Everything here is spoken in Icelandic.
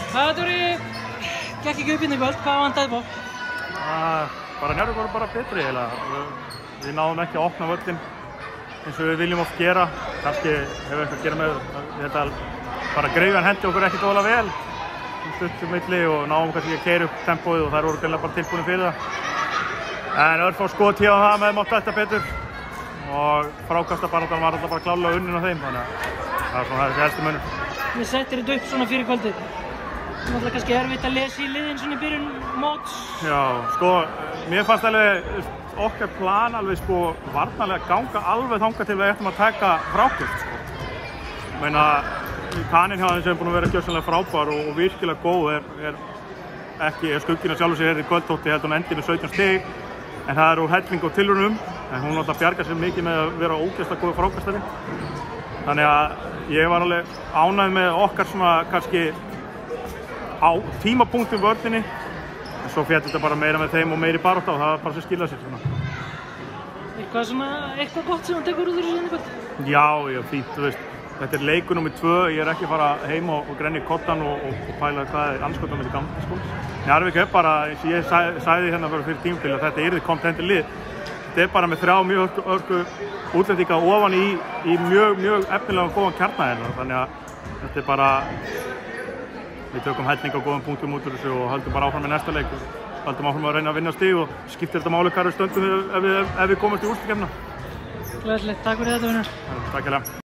Gekk ekki upp inn í kvöld, hvað vantaði upp á? Bara Njarðvík voru bara betri eiginlega. Við náðum ekki að opna völlinn eins og við viljum oft gera. Kannski hefur eitthvað að gera með, ég held að bara Greifan hendi okkur ekkert óalega vel stuttum milli og náðum kannski að keyra upp tempóið og þær voru greinilega bara tilbúin fyrir það. En örfá skot hér og það með mátt þetta betur og frákastabaráttan var alltaf bara klárlega unnin á þeim, þannig að það er svona þessi helsti munur. Við settir þetta upp svona fyrir kvöldið. Það er náttúrulega kannski erfitt að lesa í liðin svona í byrjun móts. Já, sko, mér fannst alveg okkar plan alveg sko varnarlega ganga alveg þangað til við ættum að taka frákast sko. Ég meina, kaninn hjá þeim sem er búin að vera gjörsamlega frábær og virkilega góð er skugginn að sjálfur sér í kvöldtótti, held hún endi með 17 stig, en það er úr helling og tilraunum, en hún alltaf bjargar sér mikið með að vera ógeðslega góð frákastari. Þannig að ég var alveg ánægð með okkar svona kannski á tímapunktum vörninni, en svo féll þetta bara meira með þeim og meiri barátta og það var bara sem skilaði sér svona. Eitthvað gott sem hann tekur út úr þessu kvöld? Já, fínt, þú veist. Þetta er leikur nr. 2, ég er ekki að fara heim og grenja í koddann og pæla hvað er anskotan með þessi gangi sko. Njarðvík er bara, eins og ég sagði hérna fyrir tímabil að þetta yrði kompetentir lið. Þetta er bara með 3 mjög örgu útlendinga ofan í mjög efnilega og góðan kjarna hérna, þannig að þetta er bara, við tökum helling á góðan punktum út úr þessu og höldum bara áfram með næsta leik. Höldum áfram að reyna að vinna stig og skiptir þetta máli hverju stöndum ef við komumst í úrslitakeppnina. Glæsilegt, takk fyrir þetta, vinur. Takk hérlega.